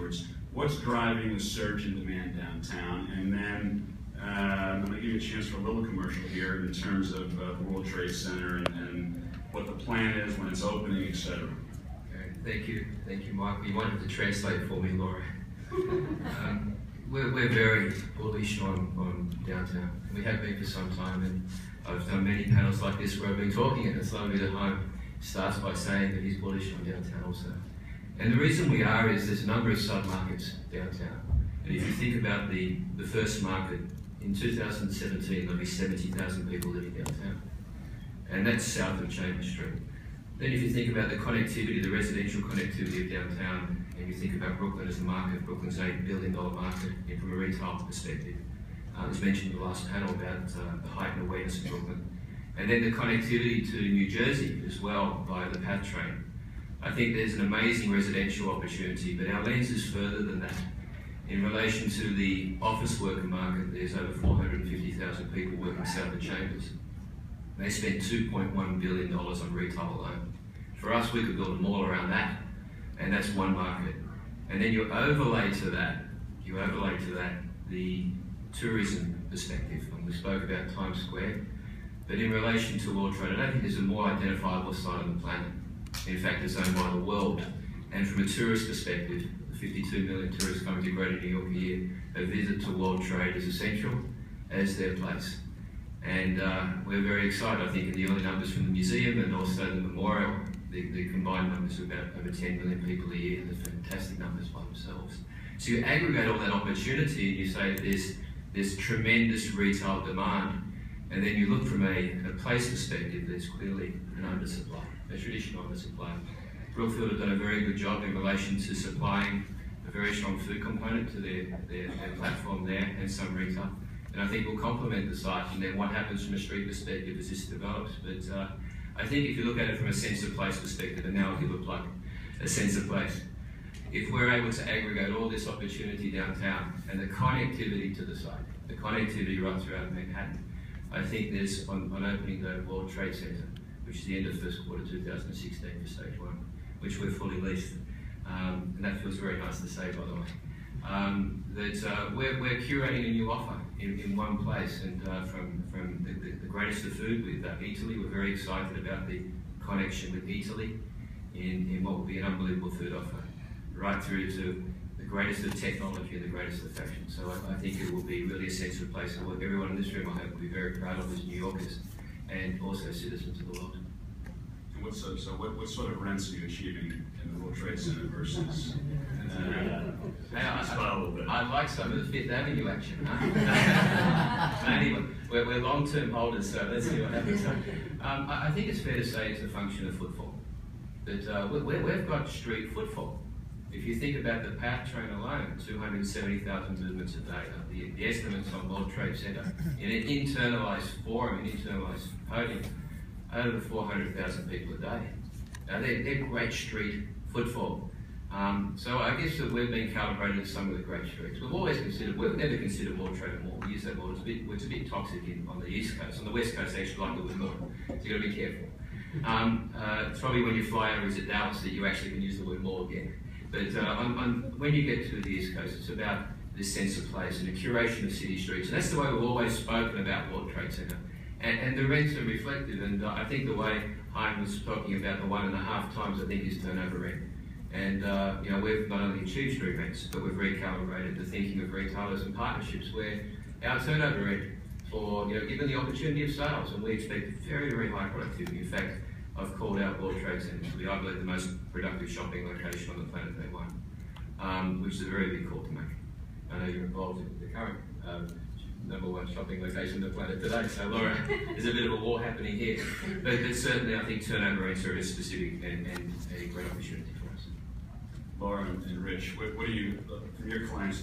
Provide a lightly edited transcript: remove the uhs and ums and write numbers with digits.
afterwards. What's driving the surge in demand downtown? And then I'm going to give you a chance for a little commercial here in terms of the World Trade Center and what the plan is when it's opening, etc. Okay, thank you, Mike. You wanted to translate for me, Laura. We're very bullish on downtown. We have been for some time, and I've done many panels like this where I've been talking, and Sloan at home starts by saying that he's bullish on downtown also. And the reason we are is there's a number of sub-markets downtown. And if you think about the first market, in 2017 there'll be 70,000 people living downtown. And that's south of Chambers Street. Then if you think about the connectivity, the residential connectivity of downtown, and you think about Brooklyn as a market, Brooklyn's an $8 billion market from a retail perspective. It was mentioned in the last panel about the heightened awareness of Brooklyn. And then the connectivity to New Jersey as well by the PATH train. I think there's an amazing residential opportunity, but our lens is further than that. In relation to the office worker market, there's over 450,000 people working south of Chambers. They spend $2.1 billion on retail alone. For us, we could build a mall around that, and that's one market. And then you overlay to that the tourism perspective. And we spoke about Times Square, but in relation to World Trade, I don't think there's a more identifiable site on the planet. In fact, it's owned by the world. And from a tourist perspective, the 52 million tourists coming to Greater New York a year, a visit to World Trade is essential as their place. And we're very excited, I think, in the early numbers from the museum and also the memorial, the combined numbers of about over 10 million people a year. They're fantastic numbers by themselves. So you aggregate all that opportunity and you say there's tremendous retail demand. And then you look from a place perspective, there's clearly an undersupply, a traditional undersupply. WestField have done a very good job in relation to supplying a very strong food component to their platform there and some retail. And I think we'll complement the site, and then what happens from a street perspective as this develops. But I think if you look at it from a sense of place perspective, and now I'll give a plug, a sense of place. If we're able to aggregate all this opportunity downtown and the connectivity to the site, the connectivity right throughout Manhattan, I think there's, on opening the World Trade Center, which is the end of first quarter 2016 for stage one, which we're fully leased. And that feels very nice to say, by the way. We're curating a new offer in one place, and from the greatest of food with Italy, we're very excited about the connection with Italy in what will be an unbelievable food offer, right through to the greatest of technology and the greatest of fashion. So I think it will be really a sense of place, and what everyone in this room, I hope, will be very proud of as New Yorkers and also citizens of the world. And what sort of rents are you achieving in the World Trade Center versus? I'd like some of the Fifth Avenue action. Huh? Anyway, we're long-term holders, so let's see what happens. I think it's fair to say it's a function of footfall. That we've got street footfall. If you think about the PATH train alone, 270,000 movements a day. The estimates on World Trade Center, in an internalised forum, an internalised podium, over 400,000 people a day. Now they're great street footfall. So I guess that we've been calibrated to some of the great streets. We've never considered World Trade a mall. We use that word, it's a bit toxic on the East Coast. On the West Coast, they actually like the word more. So you've got to be careful. It's probably when you fly over to Dallas that you actually can use the word mall again. But when you get to the East Coast, it's about this sense of place and the curation of city streets. And that's the way we've always spoken about World Trade Center. And the rents are reflective. And I think the way Hein was talking about the 1.5 times, I think, is turnover rent. And we've not only achieved street rents, but we've recalibrated the thinking of retailers and partnerships where our turnover rent for, given the opportunity of sales, and we expect very, very high productivity. In fact, I've called out World Trade Center to be, I believe, the most productive shopping location on the planet day one, which is a very big call to make. I know you're involved in the current #1 shopping location on the planet today, so Laura, there's a bit of a war happening here. But certainly I think turnover rates are a specific and a great opportunity for us. Laura and Rich, what do you, from your clients,